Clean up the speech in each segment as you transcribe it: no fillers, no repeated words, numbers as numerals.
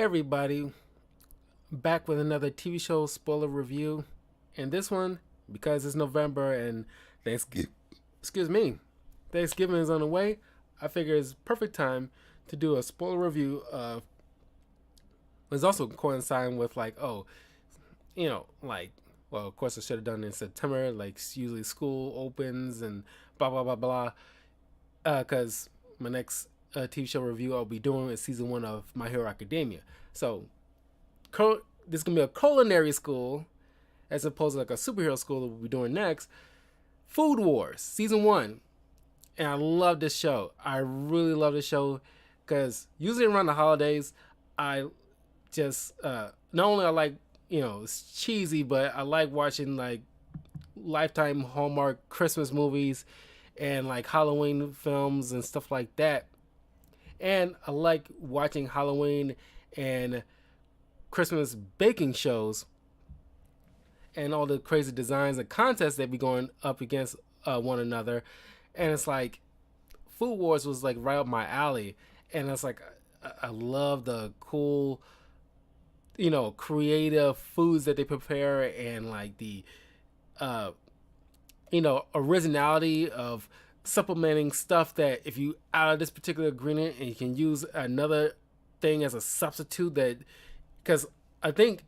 Everybody, back with another TV show spoiler review. And this one, because it's November and Thanksgiving, excuse me, Thanksgiving is on the way, I figure it's perfect time to do a spoiler review of. It's also coinciding with well, of course I should have done it in September. Like usually school opens and blah blah blah blah. Because my next TV show review I'll be doing is season one of My Hero Academia. So this is gonna be a culinary school as opposed to like a superhero school that we'll be doing next. Food Wars season one, and I love this show. I really love this show because usually around the holidays, I just not only I like it's cheesy, but I like watching like Lifetime Hallmark Christmas movies and like Halloween films and stuff like that. And I like watching Halloween and Christmas baking shows and all the crazy designs and contests that be going up against one another. And it's like Food Wars was like right up my alley. And it's like I love the cool, creative foods that they prepare and like the uh, originality of supplementing stuff that if you out of this particular ingredient and you can use another thing as a substitute that because I think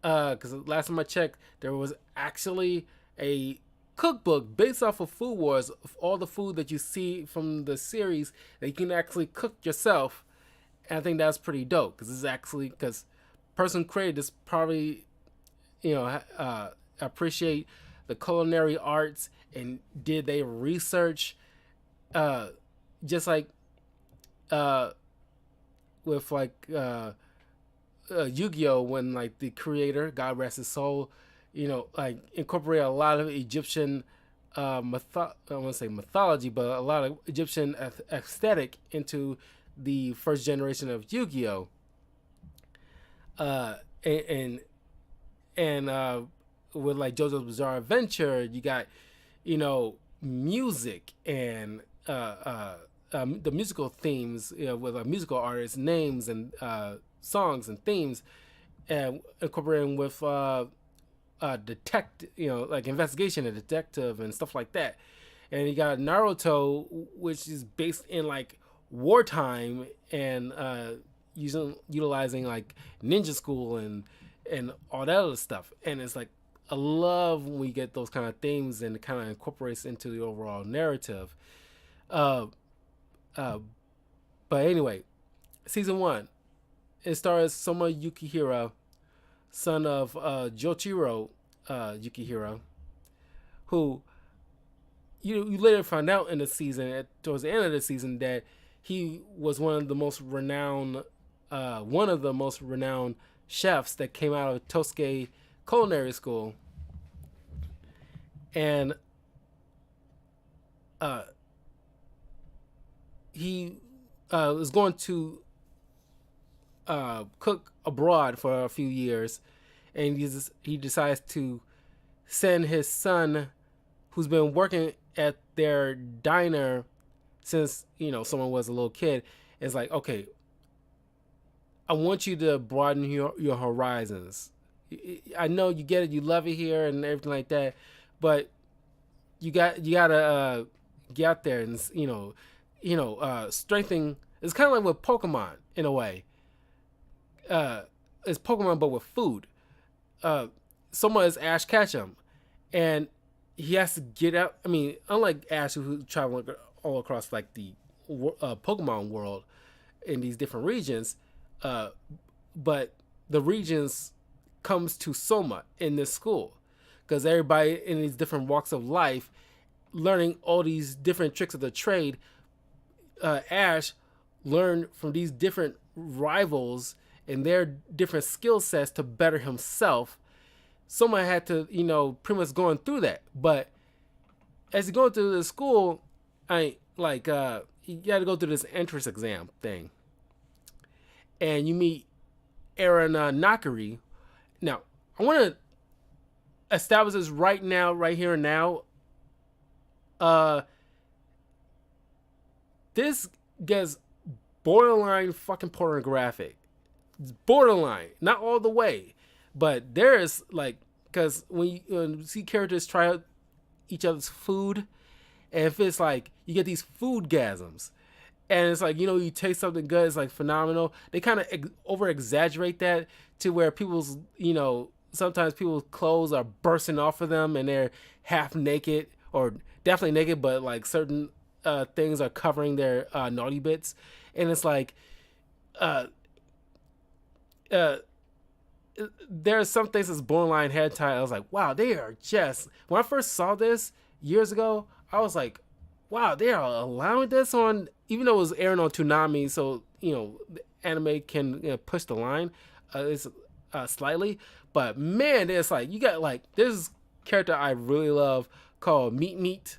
because last time I checked there was actually a cookbook based off of Food Wars of all the food that you see from the series that you can actually cook yourself, and I think that's pretty dope because it's actually because person created this probably appreciate the culinary arts and did they research uh just like uh with Yu-Gi-Oh when like the creator God rest his soul like incorporate a lot of Egyptian I want to say mythology but a lot of Egyptian aesthetic into the first generation of Yu-Gi-Oh uh and with like JoJo's Bizarre Adventure, you got music and the musical themes with musical artists names and songs and themes, and incorporating with detect like investigation and detective and stuff like that. And you got Naruto, which is based in like wartime and utilizing like ninja school and all that other stuff. And it's like I love when we get those kind of themes and it kind of incorporates into the overall narrative. Uh, uh, but anyway, season one, it stars Soma Yukihira, son of Joichiro Yukihira, who you later find out in the season, towards the end of the season, that he was one of the most renowned chefs that came out of Tosuke Culinary School, and he was going to cook abroad for a few years, and he decides to send his son, who's been working at their diner since someone was a little kid. It's like, okay, I want you to broaden your horizons. I know you get it, you love it here and everything like that, but you gotta get out there and strengthen. It's kind of like with Pokemon in a way. It's Pokemon but with food. Someone is Ash Ketchum, and he has to get out. I mean, unlike Ash who traveling all across like the Pokemon world in these different regions, but the regions comes to Soma in this school because everybody in these different walks of life learning all these different tricks of the trade. Ash learned from these different rivals and their different skill sets to better himself. Soma had to, pretty much going through that. But as you go through the school, you got to go through this entrance exam thing, and you meet Aaron Nakari. Now, I want to establish this right now, right here and now. This gets borderline fucking pornographic. borderline, not all the way, but there's like, because when you see characters try out each other's food, and if it's like you get these food gasms, and it's like, you taste something good, it's like phenomenal. They kind of over exaggerate that to where people's, sometimes people's clothes are bursting off of them and they're half naked or definitely naked, but like certain things are covering their naughty bits, and it's like, uh, uh, there's some things that's borderline hentai. I was like, wow, they are just. When I first saw this years ago, I was like, wow, they are allowing this on, even though it was airing on Toonami, so the anime can push the line, it's slightly, but man, it's like you got like this character I really love called Meat Meat.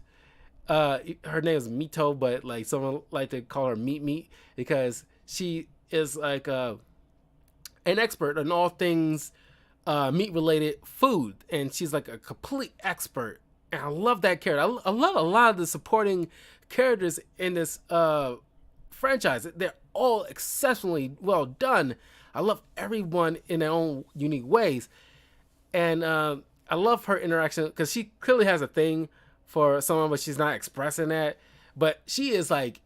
Her name is Mito, but like someone like to call her Meat Meat because she is like an expert on all things meat related food, and she's like a complete expert. And I love that character. I love a lot of the supporting characters in this franchise. They're all exceptionally well done. I love everyone in their own unique ways, and I love her interaction because she clearly has a thing for someone, but she's not expressing that. But she is like,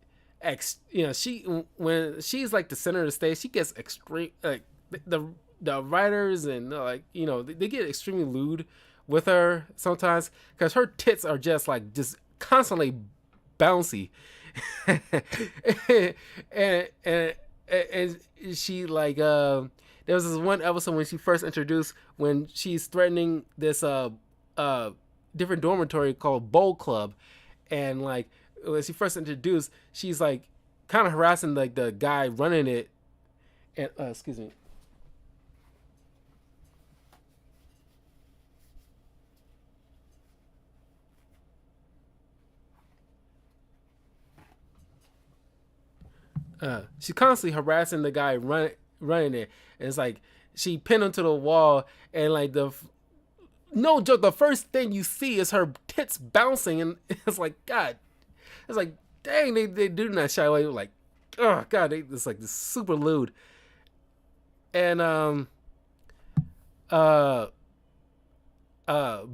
she when she's like the center of the stage, she gets extreme. Like the writers and they get extremely lewd with her sometimes because her tits are just constantly bouncy, and she like there was this one episode when she first introduced when she's threatening this different dormitory called Bowl Club, and like when she first introduced, she's like kind of harassing like the guy running it, and excuse me. She's constantly harassing the guy running it. And it's like she pinned him to the wall, and like no joke, the first thing you see is her tits bouncing, and it's like God, it's like dang, they do not shy away. Like, oh God, it's like this super lewd, and uh but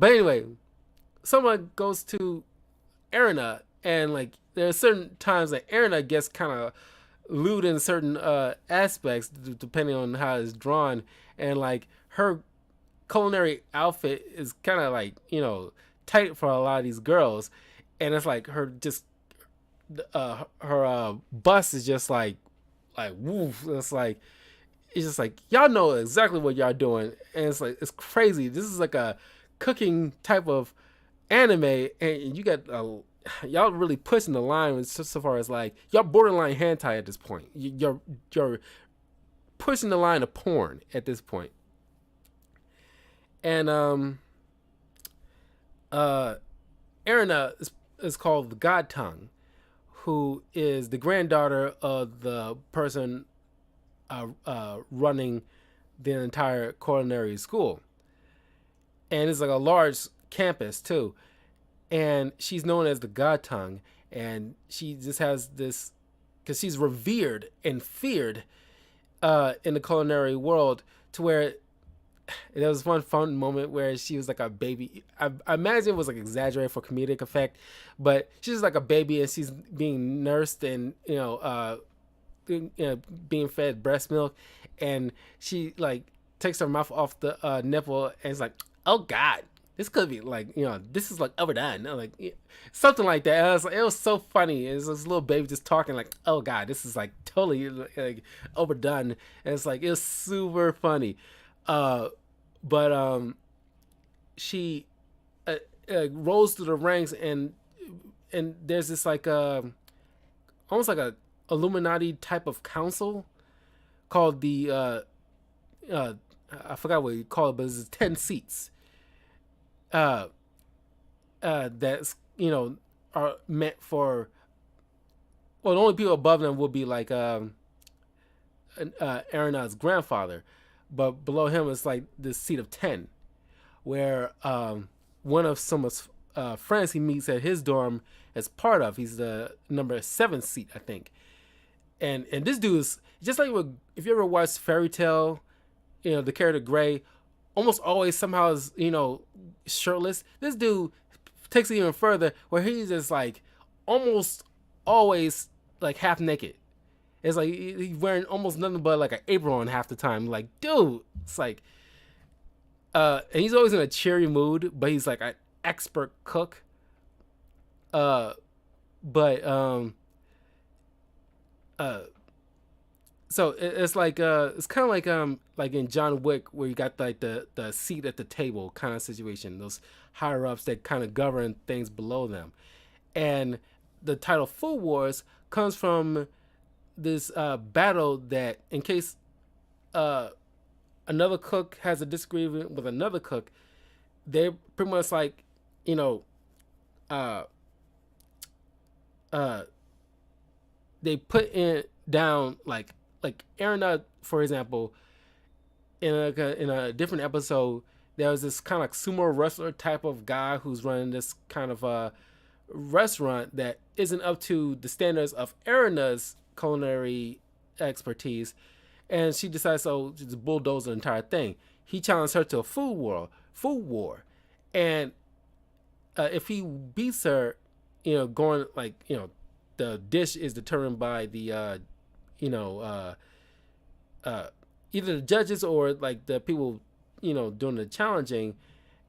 anyway, someone goes to Erina, and like there are certain times that Erina gets kind of lewd in certain aspects depending on how it's drawn, and like her culinary outfit is kind of like tight for a lot of these girls, and it's like her just her bust is just like woof. It's just like y'all know exactly what y'all doing, and it's like it's crazy. This is like a cooking type of anime, and you got y'all really pushing the line so far as like y'all borderline hentai at this point. You're pushing the line of porn at this point. And Erina is called the God Tongue, who is the granddaughter of the person running the entire culinary school, and it's like a large campus too. And she's known as the God Tongue, and she just has this because she's revered and feared in the culinary world to where there was one fun moment where she was like a baby. I imagine it was like exaggerated for comedic effect, but she's like a baby and she's being nursed and being fed breast milk, and she like takes her mouth off the nipple and it's like, oh God, this could be like this is like overdone, like something like that. It was so funny. It was this little baby just talking like, oh God, this is like totally like overdone, and it's like it was super funny. But she rolls through the ranks, and there's this like almost like a Illuminati type of council called the I forgot what you call it, but it's 10 seats. That's are meant for. Well, the only people above them would be like Erina's grandfather, but below him is like the seat of 10, where one of someone's friends he meets at his dorm is part of. He's the number 7 seat, I think. And this dude is just like if you ever watched Fairy Tale, the character Gray, almost always somehow is shirtless. This dude takes it even further, where he's just like almost always like half naked. It's like he's wearing almost nothing but like an apron on half the time. Like, dude, it's like, and he's always in a cheery mood, but he's like an expert cook. Uh, but uh, so it's like it's kind of like in John Wick, where you got like the seat at the table kind of situation. Those higher ups that kind of govern things below them, and the title Food Wars comes from this battle that, in case another cook has a disagreement with another cook, they're pretty much like, uh, uh, they put in down like Aaron, for example, in a different episode, there was this kind of like sumo wrestler type of guy who's running this kind of restaurant that isn't up to the standards of Erina's culinary expertise, and she decides to just bulldoze the entire thing. He challenged her to a food war, and if he beats her, going like the dish is determined by the you know either the judges or like the people doing the challenging,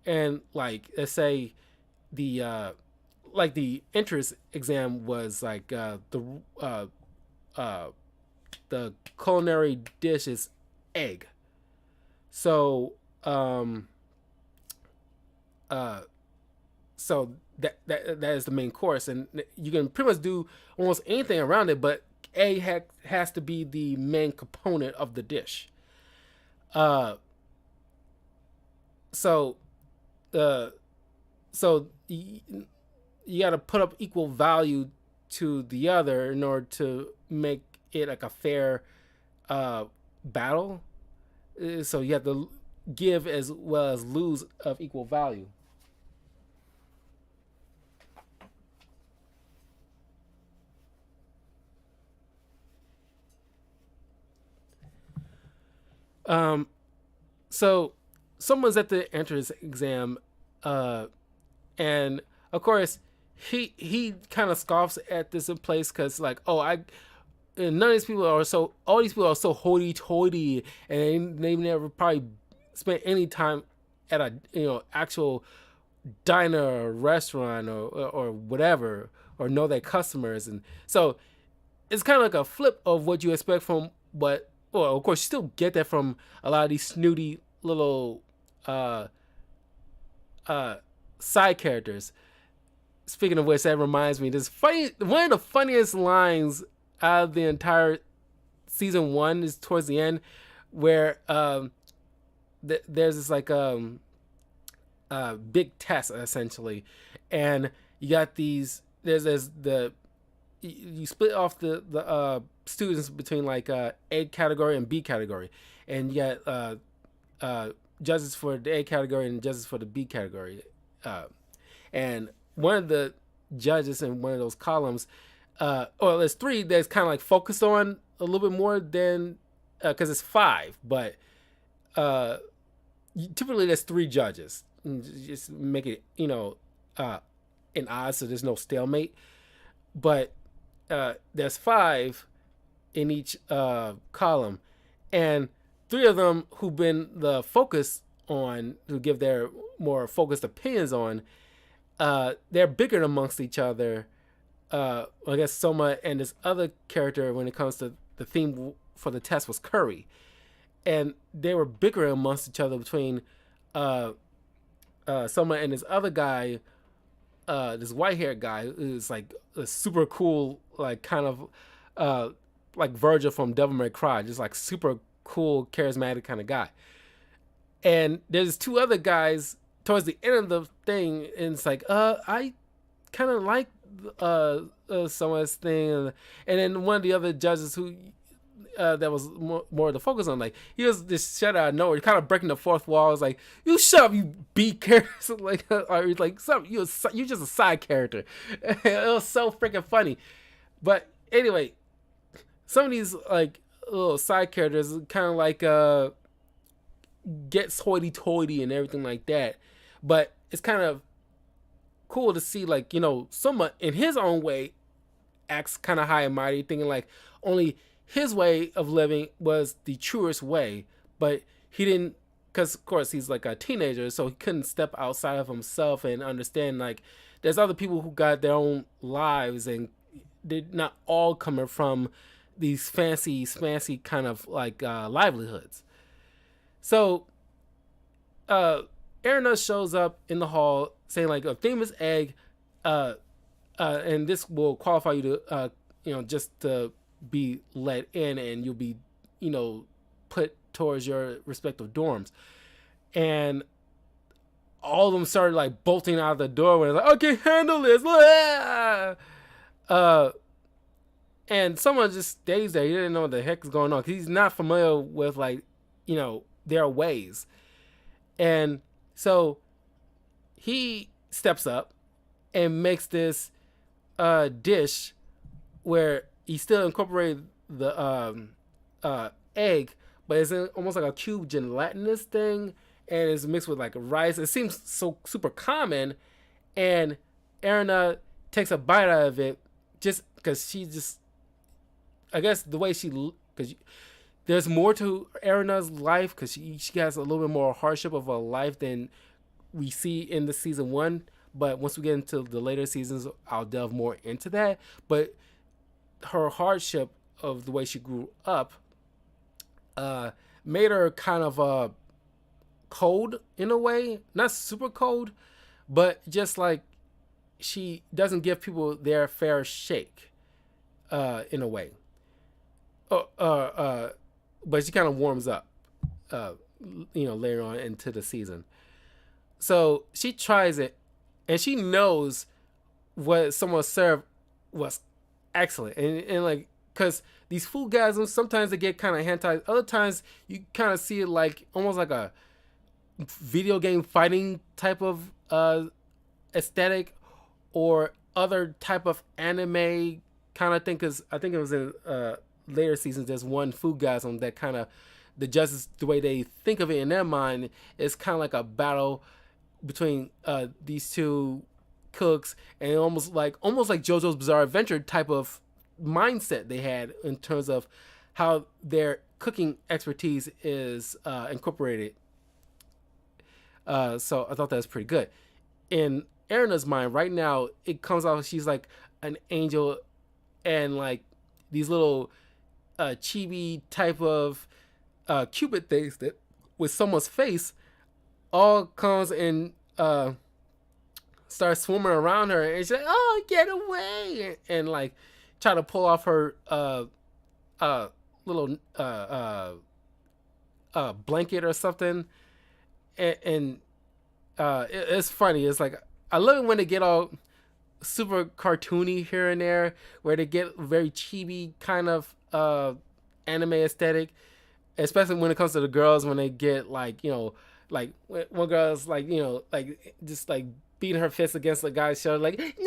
and like let's say the entrance exam was like uh, the culinary dish is egg. So uh, so that is the main course, and you can pretty much do almost anything around it, but egg has to be the main component of the dish. Uh, so uh, so you got to put up equal value to the other in order to make it like a fair battle. So you have to give as well as lose of equal value. Um, so someone's at the entrance exam, uh, and of course he kind of scoffs at this in place because like, oh, and none of these people are so all these people are so hoity-toity, and they never probably spent any time at a actual diner or restaurant or whatever, or know their customers, and so it's kind of like a flip of what you expect from what. Well, of course, you still get that from a lot of these snooty little uh, uh, side characters. Speaking of which, that reminds me, this funny one of the funniest lines out of the entire season one is towards the end, where there's this like big test essentially, and you got these. There's the you split off the students between like A category and B category, and you got judges for the A category and judges for the B category, and one of the judges in one of those columns, or there's three that's kind of like focused on a little bit more than because it's five, but typically there's three judges. Just make it in odds so there's no stalemate, but there's five in each column, and three of them who've been the focus on, who give their more focused opinions on, they're bigger amongst each other. I guess Soma and this other character, when it comes to the theme for the test, was curry, and they were bickering amongst each other between Soma and this other guy, this white haired guy who's like a super cool, like kind of like Virgil from Devil May Cry, just like super cool, charismatic kind of guy. And there's two other guys towards the end of the thing, and it's like, I kind of like someone's thing, and then one of the other judges who that was more the focus on, like, he was just shut out of nowhere, kind of breaking the fourth wall. It's like, you shut up, you B character, like, or like, you're just a side character. It was so freaking funny. But anyway, some of these like little side characters kind of like gets hoity-toity and everything like that, but it's kind of cool to see like someone in his own way acts kind of high and mighty, thinking like only his way of living was the truest way, but he didn't, because of course he's like a teenager, so he couldn't step outside of himself and understand like there's other people who got their own lives and they're not all coming from these fancy kind of like livelihoods. So Erina shows up in the hall saying like a famous egg, and this will qualify you to just to be let in, and you'll be put towards your respective dorms. And all of them started like bolting out of the doorway, like, I can't handle this. And someone just stays there. He didn't know what the heck is going on because he's not familiar with like their ways. And so he steps up and makes this dish where he still incorporated the egg, but it's almost like a cube gelatinous thing, and it's mixed with like rice. It seems so super common, and Erina takes a bite out of it just because she just, I guess the way because there's more to Erina's life because she has a little bit more hardship of a life than we see in the season 1. But once we get into the later seasons, I'll delve more into that. But her hardship of the way she grew up made her kind of cold in a way. Not super cold, but just like she doesn't give people their fair shake in a way. But she kind of warms up, later on into the season. So she tries it, and she knows what someone served was excellent. And like, because these food gasms, sometimes they get kind of hentai. Other times, you kind of see it like almost like a video game fighting type of aesthetic or other type of anime kind of thing. Because I think it was in later seasons, there's one foodgasm that kind of, the judges, the way they think of it in their mind, is kind of like a battle between these two cooks, and almost like JoJo's Bizarre Adventure type of mindset they had in terms of how their cooking expertise is incorporated. So I thought that was pretty good. In Erina's mind right now, it comes out she's like an angel, and like these little chibi type of cupid things that with someone's face all comes and starts swimming around her, and she's like, oh, get away, and like try to pull off her little blanket or something, and it's funny. It's like, I love it when they get all super cartoony here and there, where they get very chibi kind of anime aesthetic, especially when it comes to the girls, when they get like like one girl's like like just like beating her fist against the guy's shoulder, like it's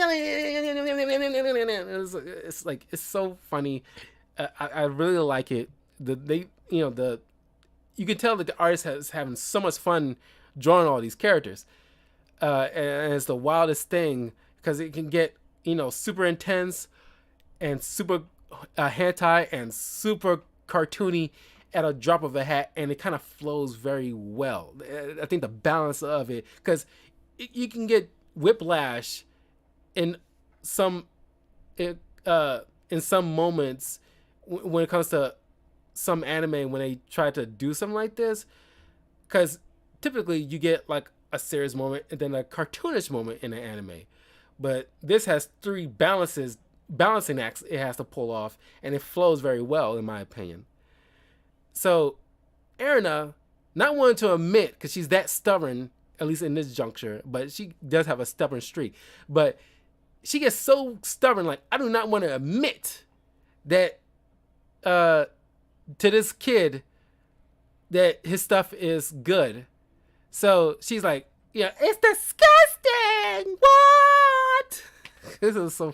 like, it's so funny. I really like it. You can tell that the artist is having so much fun drawing all these characters, and it's the wildest thing because it can get super intense and super hentai and super cartoony at a drop of a hat, and it kind of flows very well. I think the balance of it, because you can get whiplash in some moments when it comes to some anime when they try to do something like this, because typically you get like a serious moment and then a cartoonish moment in an anime, but this has 3 balancing acts it has to pull off, and it flows very well in my opinion. So Erina, not wanting to admit, because she's that stubborn, at least in this juncture, but she does have a stubborn streak, but she gets so stubborn, like, I do not want to admit that to this kid that his stuff is good. So she's like, yeah, it's disgusting. What? This is so,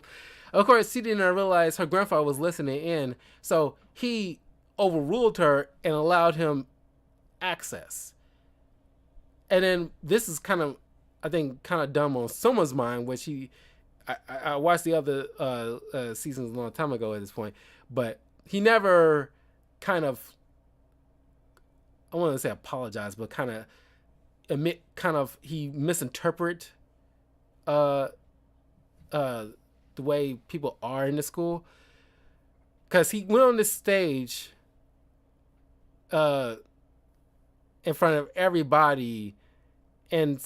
Of course, she didn't realize her grandfather was listening in, so he overruled her and allowed him access. And then this is kind of, I think, kind of dumb on someone's mind, which I watched the other seasons a long time ago at this point, but he never kind of, I want to say apologize, but kind of he misinterpret uh uh the way people are in the school, because he went on this stage uh in front of everybody and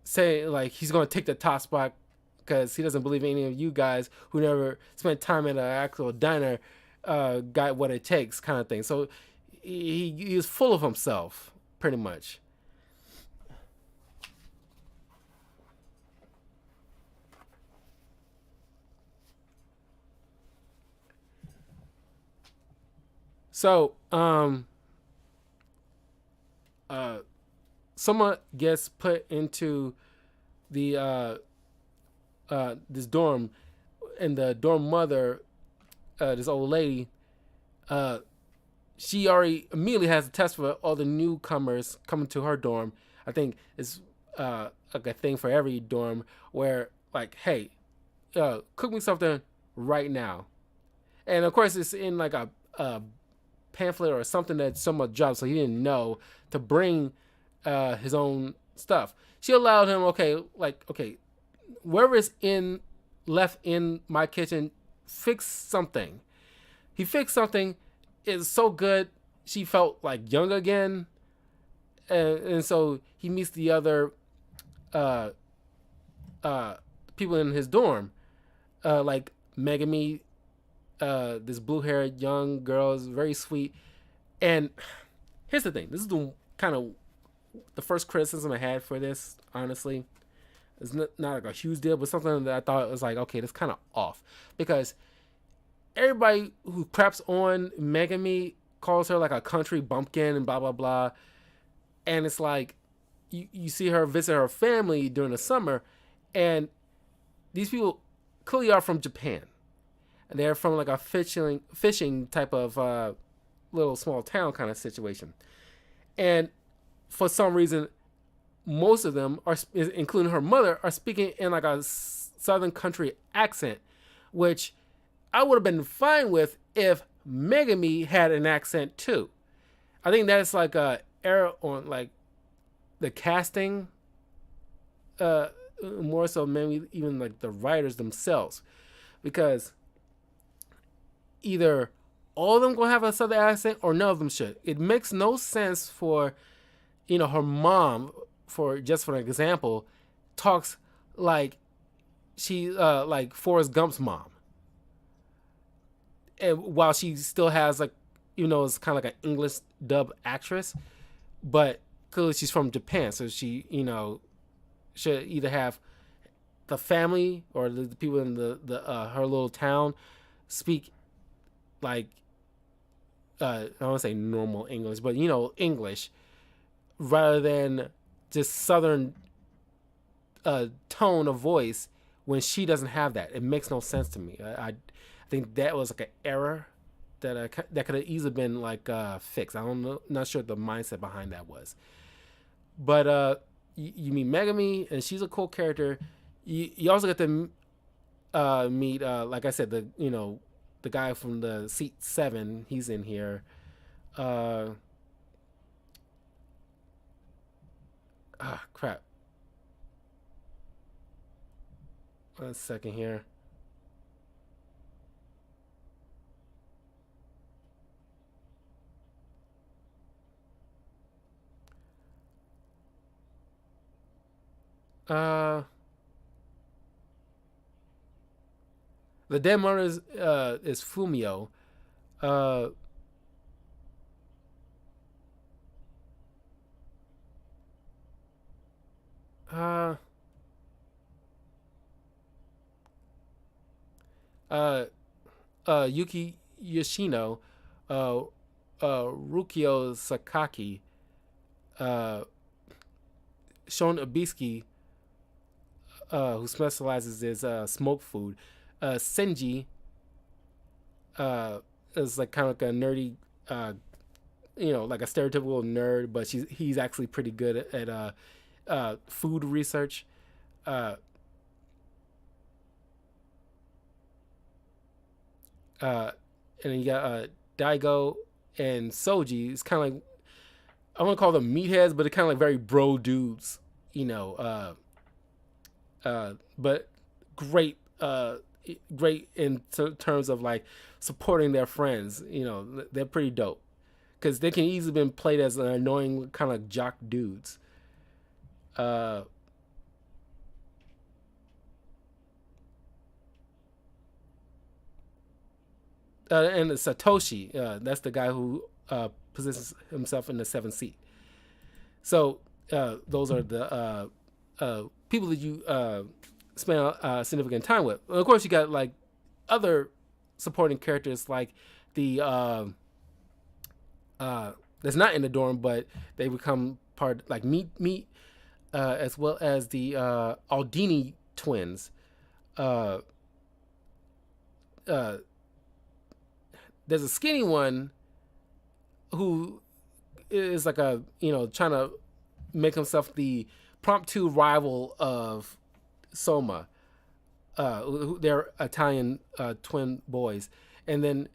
say like he's gonna take the top spot because he doesn't believe any of you guys who never spent time in an actual diner got what it takes, kind of thing. So he was full of himself pretty much. So uh someone gets put into the this dorm, and the dorm mother, this old lady, uh she already immediately has a test for all the newcomers coming to her dorm. I think it's like a thing for every dorm where like, hey, cook me something right now. And of course, it's in like a pamphlet or something that someone dropped, so he didn't know to bring his own stuff. She allowed him, okay, wherever is in left in my kitchen, fix something. He fixed something. It's so good. She felt like young again, and so he meets the other uh, people in his dorm, like Megami, this blue-haired young girl is very sweet. And here's the thing: this is the kind of the first criticism I had for this. Honestly, it's not like a huge deal, but something that I thought was like, okay, that's kind of off, because everybody who craps on Megami calls her like a country bumpkin and blah blah blah, and it's like you see her visit her family during the summer, and these people clearly are from Japan, and they're from like a fishing type of little small town kind of situation, and for some reason, most of them are, including her mother, are speaking in like a southern country accent, which I would have been fine with if Megami had an accent too. I think that's like a error on like the casting, more so maybe even like the writers themselves, because either all of them gonna have a southern accent or none of them should. It makes no sense for her mom, for an example, talks like she like Forrest Gump's mom, and while she still has like it's kind of like an English dub actress, but clearly she's from Japan, so she should either have the family or the people in the her little town speak like I don't want to say normal English, but English, rather than just southern tone of voice when she doesn't have that. It makes no sense to me. I think that was like an error that that could have easily been like fixed. I don't know, not sure what the mindset behind that was. But you meet Megami, and she's a cool character. You also get to meet, like I said, the guy from the seat 7. He's in here. Crap. One second here. Uh, the dead mother is Fumio. Uh, uh, uh, Yuki Yoshino, uh, Rukio Sakaki, uh, Shon Abiski, who specializes in smoke food. Senji uh, is like kind of like a nerdy, uh, like a stereotypical nerd, but he's actually pretty good at food research. Uh, uh, and then you got Daigo and Soji. It's kind of like, I want to call them meatheads, but they're kind of like very bro dudes, you know. But great, great in terms of like supporting their friends. They're pretty dope because they can easily been played as an annoying kind of jock dudes. Uh, and Satoshi, that's the guy who positions himself in the seventh seat. So those are the people that you spend significant time with. And of course, you got like other supporting characters like the that's not in the dorm, but they become part like meet as well as the Aldini twins. Uh, uh, there's a skinny one who is like a trying to make himself the prompt two rival of Soma. They're Italian twin boys, and then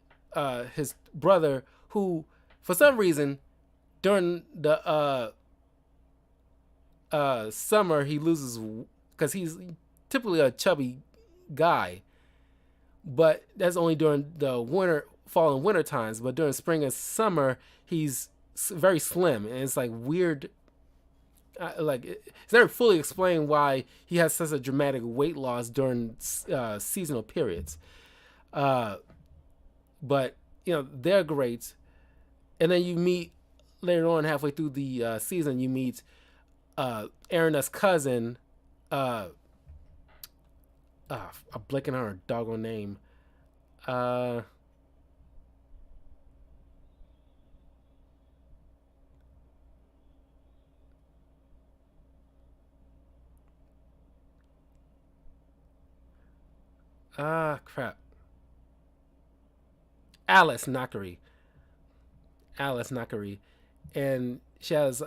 his brother, who for some reason during the summer he loses because he's typically a chubby guy, but that's only during the winter, fall and winter times. But during spring and summer, he's very slim, and it's like weird. Like it's never fully explained why he has such a dramatic weight loss during seasonal periods. Uh, but they're great, and then you meet later on halfway through the season. You meet Erina's cousin. I'm blanking on her doggone name. Uh, Crap. Alice Nakari. Alice Nakari. And she has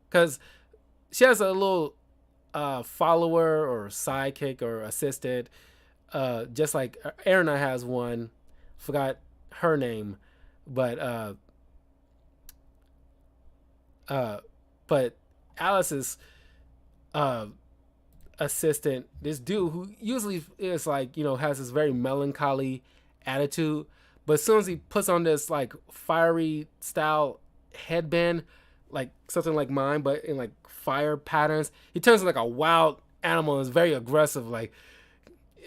because she has a little follower or sidekick or assistant, just like Erina has one. Forgot her name, but uh, but Alice's uh, assistant, this dude who usually is like has this very melancholy attitude, but as soon as he puts on this like fiery style headband, like something like mine, but in like fire patterns, he turns into like a wild animal and is very aggressive. Like,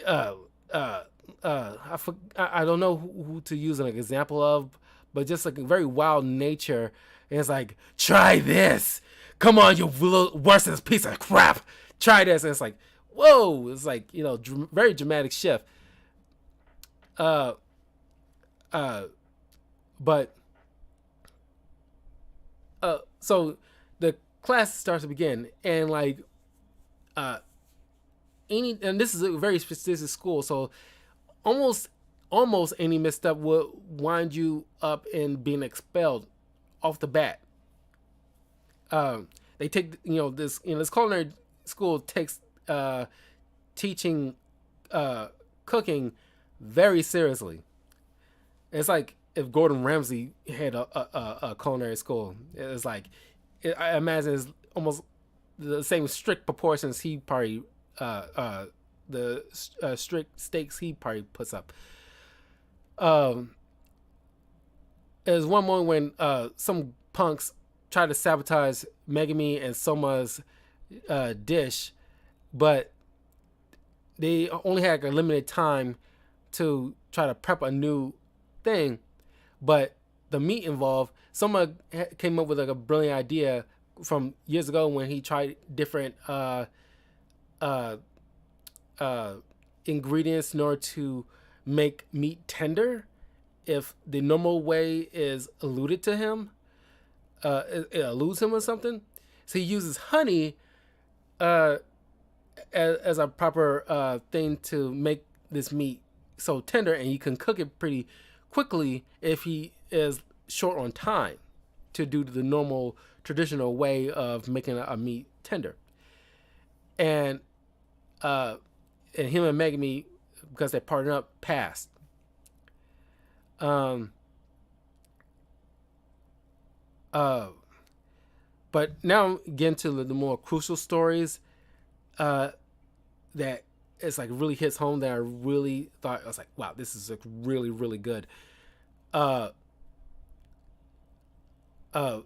uh, uh, I don't know who to use an example of, but just like a very wild nature. And it's like, try this. Come on, you little worthless piece of crap. Try this. And it's like, whoa. It's like, very dramatic shift. Uh, uh, but so the class starts to begin, and like uh and this is a very specific school, so almost any misstep would wind you up in being expelled off the bat. They take this culinary school takes teaching cooking very seriously. It's like if Gordon Ramsay had a culinary school. It's like I imagine it's almost the same strict proportions he probably the strict stakes he probably puts up. Um, there's one moment when some punks try to sabotage Megami and Soma's dish, but they only had a limited time to try to prep a new thing. But the meat involved, Soma came up with like a brilliant idea from years ago when he tried different uh, ingredients in order to make meat tender. If the normal way is eluded to him, it eludes him or something. So he uses honey as a proper thing to make this meat so tender, and you can cook it pretty quickly if he is short on time to do the normal traditional way of making a meat tender. And uh, and him and Megami, because they partnered up, passed. Um, uh, but now getting to the more crucial stories uh, that it's like really hits home that I really thought I was like, wow, this is like really really good. Uh, uh,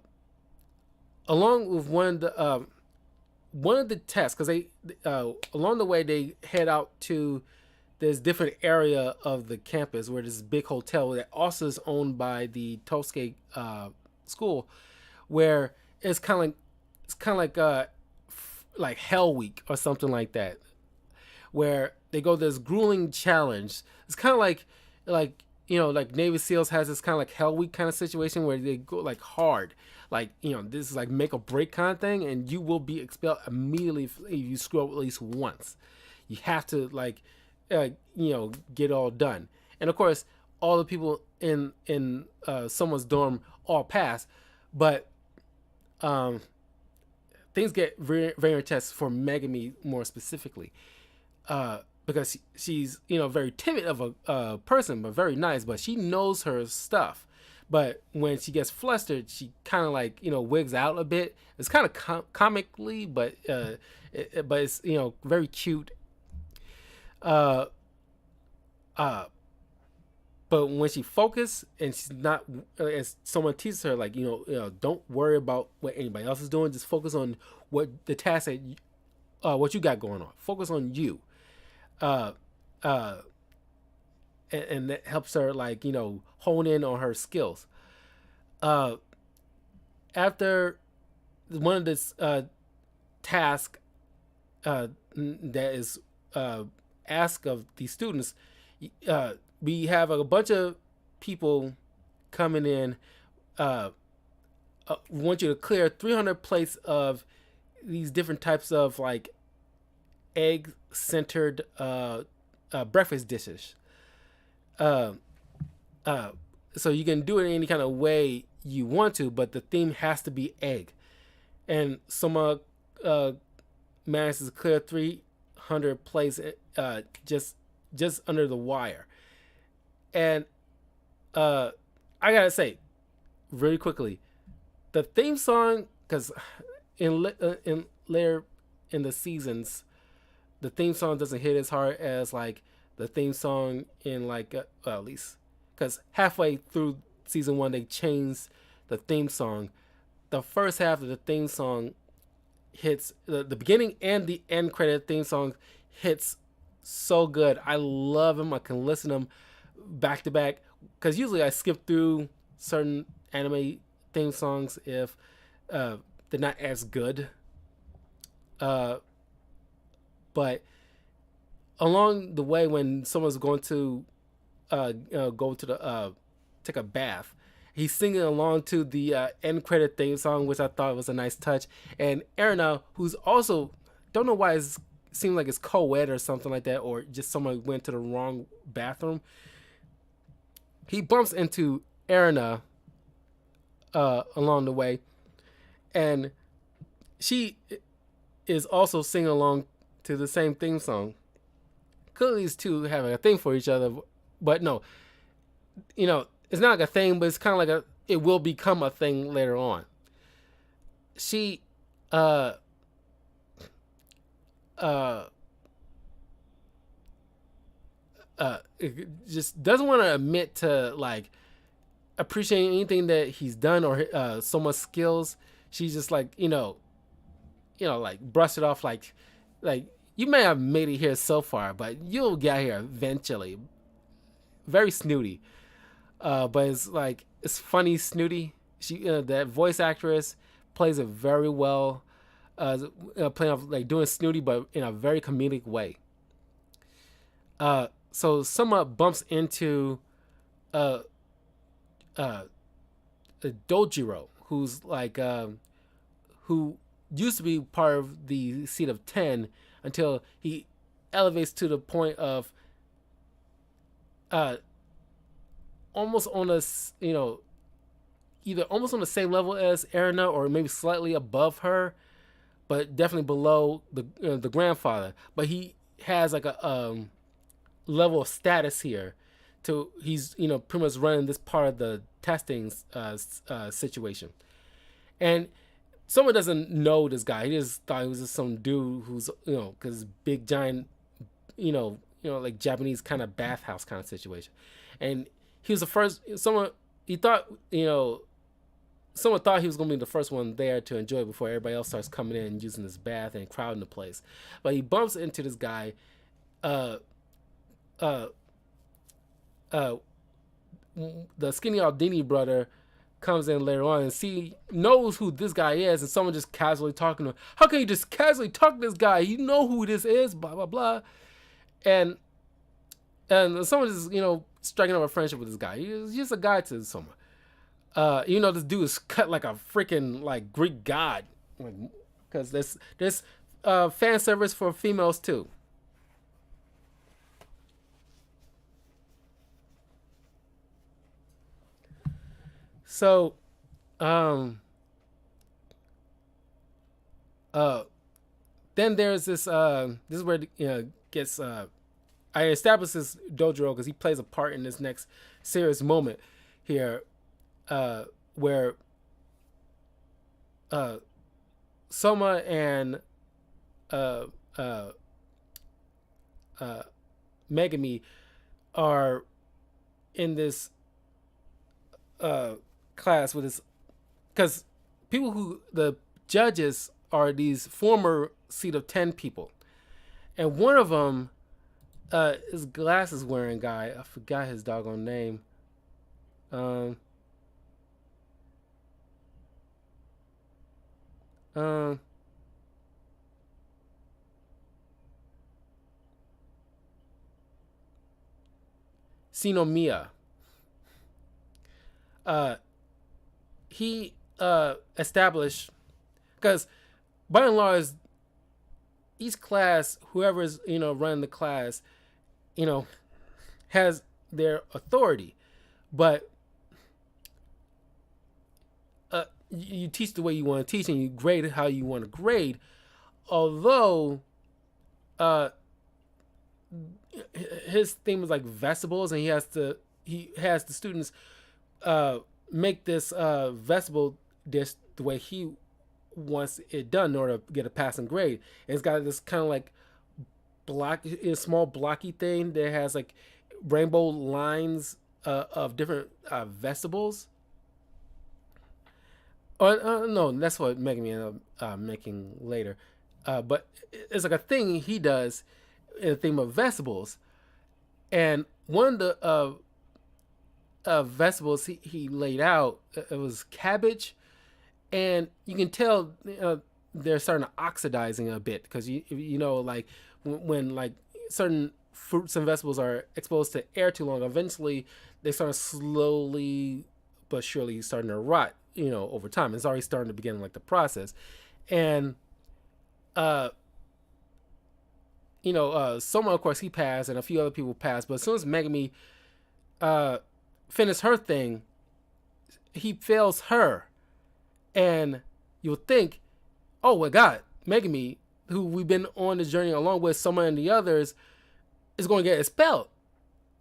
Along with one of the tests, because they along the way they head out to this different area of the campus where this big hotel that also is owned by the Tosuke school, where it's kind of like Hell Week or something like that, where they go this grueling challenge. It's kind of like like Navy SEALs has this kind of like Hell Week kind of situation where they go like hard, like this is like make or break kind of thing, and you will be expelled immediately if you screw up at least once. You have to like get all done, and of course all the people in someone's dorm all pass, but um, things get very very intense for Megami more specifically, because she's very timid of a person, but very nice. But she knows her stuff. But when she gets flustered, she kind of like wigs out a bit. It's kind of comically, but but it's very cute. Uh, uh, but when she focuses and she's not, as someone teaches her, like don't worry about what anybody else is doing. Just focus on what the task that what you got going on. Focus on you. Uh, uh, and that helps her like hone in on her skills. Uh, After one of this task that is asked of the students, we have a bunch of people coming in. We want you to clear 300 plates of these different types of like egg centered breakfast dishes. Uh, uh, so you can do it in any kind of way you want to, but the theme has to be egg. And someone manages to clear 300 plates just under the wire. And I gotta say, really quickly, the theme song, because in later in the seasons, the theme song doesn't hit as hard as like the theme song in like well, at least because halfway through season one they changed the theme song. The first half of the theme song hits the beginning and the end credit theme song hits so good. I love them. I can listen to them back to back because usually I skip through certain anime theme songs if they're not as good. Uh, but along the way, when someone's going to go to the take a bath, he's singing along to the end credit theme song, which I thought was a nice touch. And Erina, who's also don't know why it seemed like it's co-ed or something like that, or just someone went to the wrong bathroom. He bumps into Erina along the way, and she is also singing along to the same theme song. Clearly, these two having a thing for each other, but no, it's not like a thing, but it's kind of like it will become a thing later on. She, uh, just doesn't want to admit to like appreciating anything that he's done or someone's skills. She's just like like brush it off like you may have made it here so far, but you'll get here eventually. Very snooty, but it's like it's funny snooty. She that voice actress plays it very well, playing off like doing snooty, but in a very comedic way. So someone bumps into uh uh Dojiro, who's like who used to be part of the seat of 10, until he elevates to the point of uh, almost on a either almost on the same level as Erina or maybe slightly above her, but definitely below the grandfather. But he has like a level of status here. To he's pretty much running this part of the testing situation, and someone doesn't know this guy. He just thought he was just some dude who's because big giant like Japanese kind of bathhouse kind of situation, and he was the first someone he thought someone thought he was going to be the first one there to enjoy it before everybody else starts coming in and using this bath and crowding the place. But he bumps into this guy, uh, uh, the Skinny Aldini brother comes in later on and knows who this guy is, and someone just casually talking to him. How can you just casually talk to this guy? You know who this is, blah, blah, blah. And someone just, striking up a friendship with this guy. He's just a guy to someone. This dude is cut like a freaking like Greek god, because there's fan service for females too. So, then there's this. This is where gets. I established this Dojiro because he plays a part in this next serious moment here. Where Soma and Megumi are in this class with this, because the judges are these former seat of 10 people, and one of them is glasses wearing guy. I forgot his doggone name. Sinomiya. He established, because by and large each class, whoever's running the class, has their authority, but you teach the way you want to teach and you grade how you want to grade. Although his theme is like vegetables, and he has the students make this vegetable dish the way he wants it done in order to get a passing grade. And it's got this kind of like small blocky thing that has like rainbow lines of different vegetables. No, that's what Megumi ended up making later. But it's like a thing he does in the theme of vegetables. And one of the vegetables he laid out, it was cabbage. And you can tell they're starting to oxidizing a bit, because like when like certain fruits and vegetables are exposed to air too long, eventually they start slowly but surely starting to rot. Over time, it's already starting to begin like the process, and Soma, of course, he passed, and a few other people passed. But as soon as Megumi finished her thing, he fails her, and you'll think, oh my God, Megumi, who we've been on this journey along with Soma and the others, is going to get expelled.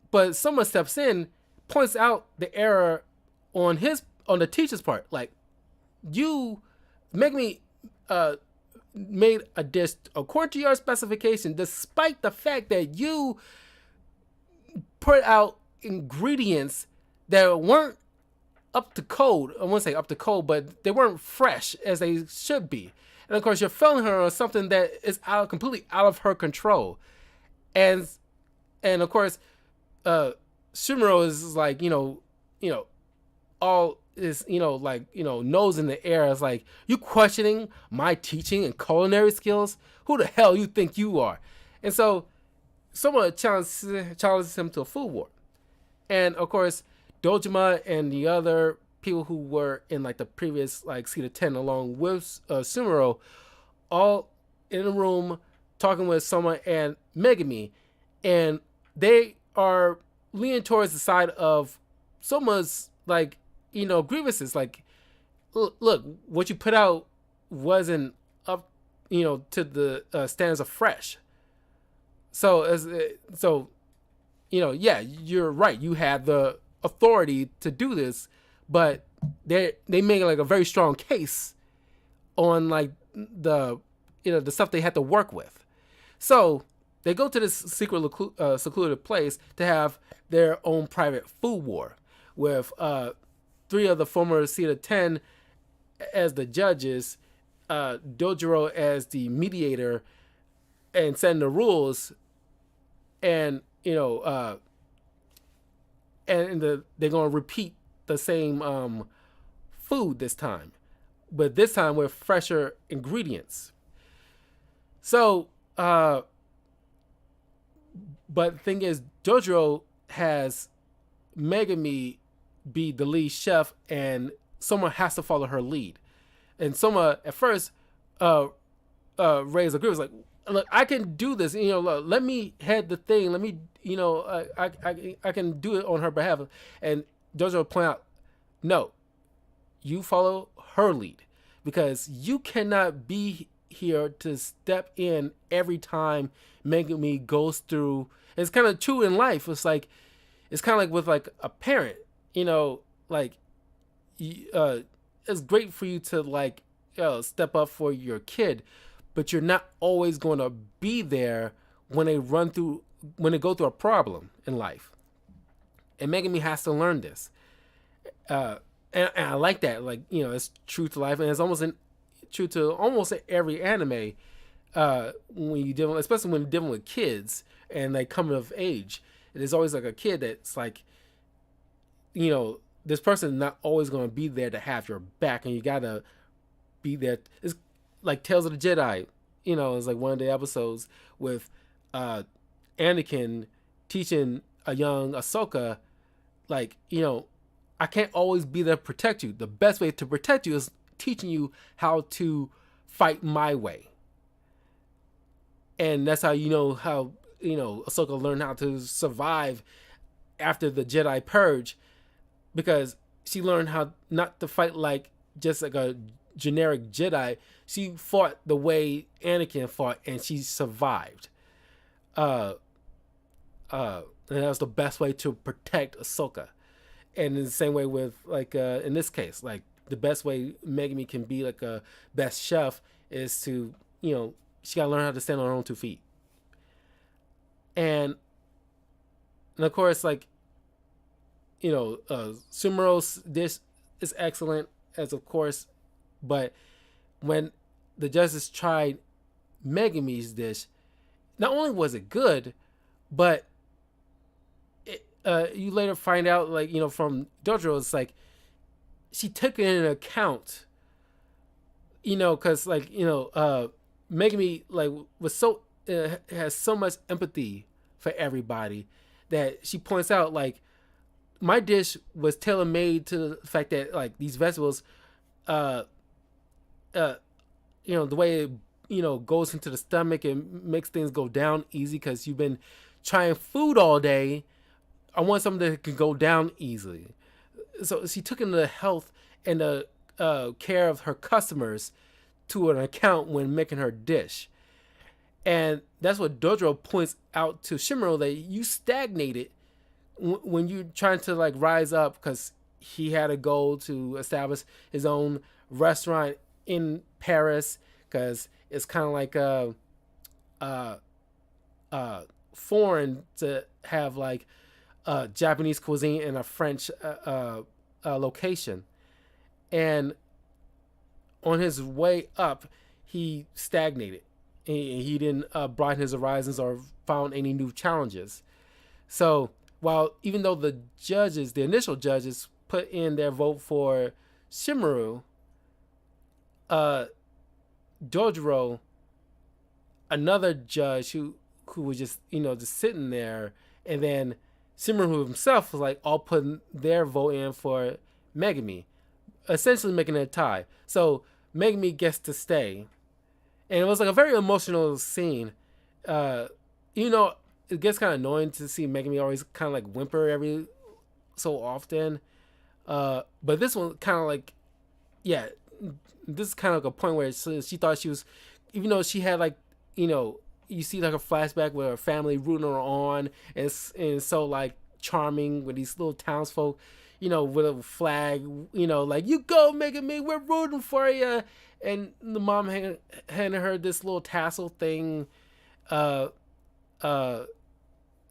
But someone steps in, points out the error on the teacher's part. Like, you, Megumi, made a dish according to your specification, despite the fact that you put out ingredients that weren't up to code. I won't say up to code, but they weren't fresh as they should be. And of course, you're failing her on something that is completely out of her control. And of course, Sumero is like, all is, nose in the air. It's like, you questioning my teaching and culinary skills? Who the hell you think you are? And so someone challenges him to a food war. And of course, Dojima and the other people who were in like the previous like seat of 10 along with Sumero, all in a room talking with Soma and Megami, and they are leaning towards the side of Soma's like grievances. Like, look, what you put out wasn't up, to the standards of fresh. So yeah, you're right. You had the authority to do this, but they make like a very strong case on like the the stuff they had to work with. So they go to this secluded place to have their own private food war with three of the former Cedar 10 as the judges, Dojiro as the mediator and setting the rules, and they're gonna repeat the same food this time, but this time with fresher ingredients. So, but the thing is, Dojiro has Megami be the lead chef, and someone has to follow her lead. And Soma at first raised a group, was like, look, I can do this. Look, let me head the thing. Let me, I can do it on her behalf. And Dojiro point out, no, you follow her lead, because you cannot be here to step in every time Megami goes through. It's kind of true in life. It's kind of like with like a parent, like it's great for you to like step up for your kid, but you're not always going to be there when they go through a problem in life. And Megami has to learn this. And I like that. Like, it's true to life, and it's true to almost every anime. When you deal, especially when you're dealing with kids and they come of age, there's always like a kid that's like, this person is not always going to be there to have your back, and you gotta be there. It's like Tales of the Jedi. It's like one of the episodes with Anakin teaching a young Ahsoka, like, I can't always be there to protect you. The best way to protect you is teaching you how to fight my way. And that's how Ahsoka learned how to survive after the Jedi Purge, because she learned how not to fight like just like a generic Jedi. She fought the way Anakin fought, and she survived. And that was the best way to protect Ahsoka. And in the same way with like in this case, like the best way Megami can be like a best chef is to she gotta learn how to stand on her own 2 feet. And of course, like Sumero's dish is excellent, as of course, but when the judges tried Megami's dish, not only was it good, but you later find out, like, from Dojiro, it's like she took it into account, because like Megami like was so has so much empathy for everybody that she points out, like, my dish was tailor made to the fact that like these vegetables, the way it goes into the stomach and makes things go down easy, because you've been trying food all day. I want something that can go down easily. So she took into the health and the care of her customers to an account when making her dish. And that's what Dojiro points out to Shimuro, that you stagnated when you're trying to like rise up, because he had a goal to establish his own restaurant in Paris, because it's kind of like foreign to have like Japanese cuisine in a French location. And on his way up, he stagnated. He didn't broaden his horizons or found any new challenges. So while even though the initial judges put in their vote for Shimuro, Dojiro, another judge who was just just sitting there, and then Shimuro himself was like all putting their vote in for Megami, essentially making it a tie. So Megami gets to stay, and it was like a very emotional scene. uh, you know, it gets kind of annoying to see Megami always kind of like whimper every so often. But this one kind of like, yeah, this is kind of like a point where she thought she was, even though she had like, you know, you see like a flashback with her family rooting her on, and so like charming with these little townsfolk, you know, with a flag, you know, like you go Megami, we're rooting for you, and the mom handed her this little tassel thing, uh, uh,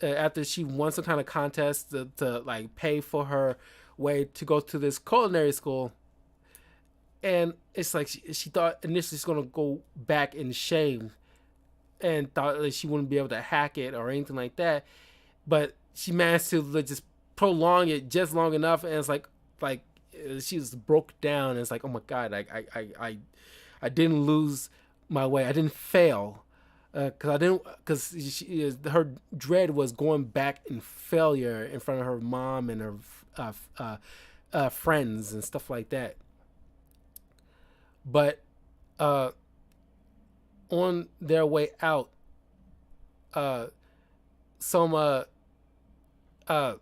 after she won some kind of contest to like pay for her way to go to this culinary school. And it's like she thought initially she's gonna go back in shame, and thought that she wouldn't be able to hack it or anything like that, but she managed to like, just prolong it just long enough, and it's like she was broke down, and it's like, oh my god, I didn't lose my way, I didn't fail, because her dread was going back in failure in front of her mom and her friends and stuff like that. But uh, on their way out, uh, Soma uh,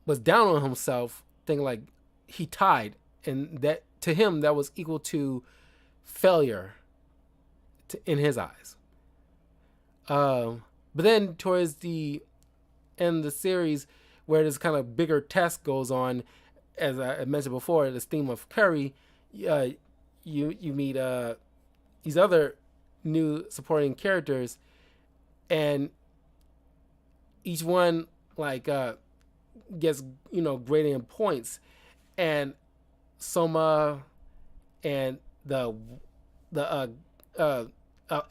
was down on himself, thinking like he tied, and that to him that was equal to failure in his eyes. But then towards the end of the series, where this kind of bigger test goes on, as I mentioned before, this theme of curry, uh, you meet these other new supporting characters, and each one like gets, you know, grading in points, and Soma and the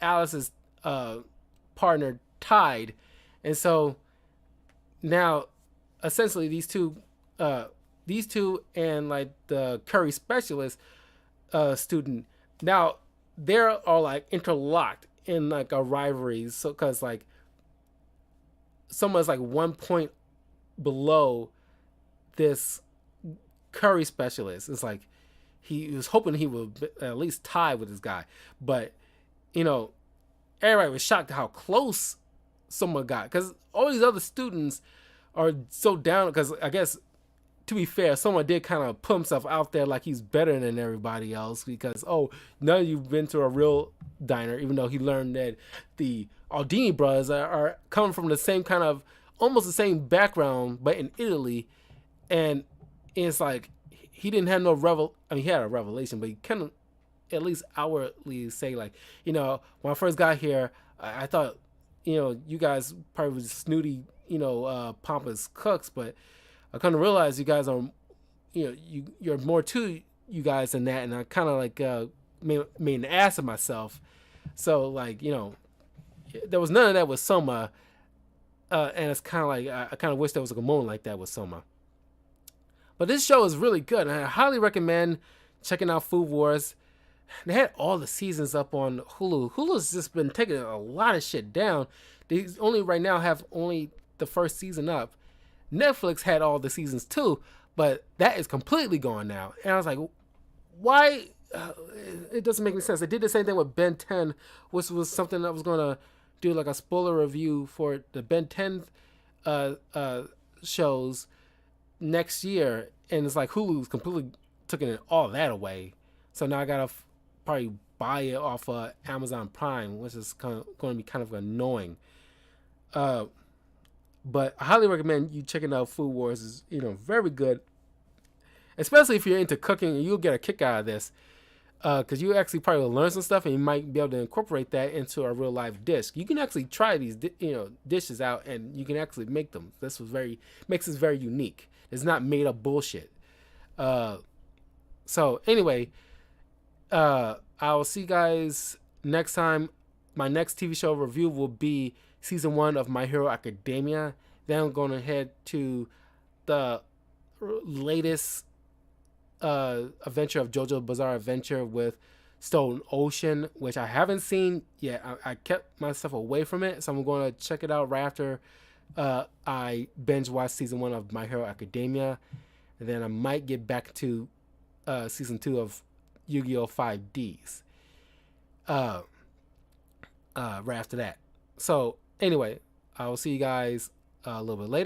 Alice's partner tied, and so now essentially these two and like the curry specialist student, now they're all like interlocked in like a rivalry, so because like someone's like 1 point below this curry specialist. It's like he was hoping he would at least tie with this guy, but you know, everybody was shocked at how close someone got, because all these other students are so down, because I guess, to be fair, someone did kind of put himself out there like he's better than everybody else, because, oh, none of you've been to a real diner, even though he learned that the Aldini brothers are coming from the same kind of, almost the same background, but in Italy. And it's like, he didn't have no I mean, he had a revelation, but he kind of at least outwardly say like, you know, when I first got here, I thought, you know, you guys probably was snooty, you know, pompous cooks, but I kind of realized you guys are, you know, you're more to you guys than that, and I kind of like made an ass of myself. So like, you know, there was none of that with Soma, and it's kind of like I kind of wish there was like a moment like that with Soma. But this show is really good, and I highly recommend checking out Food Wars. They had all the seasons up on Hulu. Hulu's just been taking a lot of shit down. They only right now have only the first season up. Netflix had all the seasons too, but that is completely gone now. And I was like, why? It doesn't make any sense. They did the same thing with Ben 10, which was something that was going to do like a spoiler review for the Ben 10 shows next year. And it's like Hulu's completely taking all that away. So now I got to probably buy it off Amazon Prime, which is going to be kind of annoying. But I highly recommend you checking out Food Wars. Is, you know, very good, especially if you're into cooking, and you'll get a kick out of this, because you actually probably will learn some stuff, and you might be able to incorporate that into a real life dish. You can actually try these, you know, dishes out, and you can actually make them. This was makes this very unique. It's not made up bullshit. So anyway, I will see you guys next time. My next TV show review will be season 1 of My Hero Academia. Then I'm going to head to the latest adventure of JoJo Bizarre Adventure with Stone Ocean, which I haven't seen yet. I kept myself away from it, so I'm going to check it out right after I binge watch season 1 of My Hero Academia. And then I might get back to season 2 of Yu-Gi-Oh! 5Ds right after that. So anyway, I will see you guys a little bit later.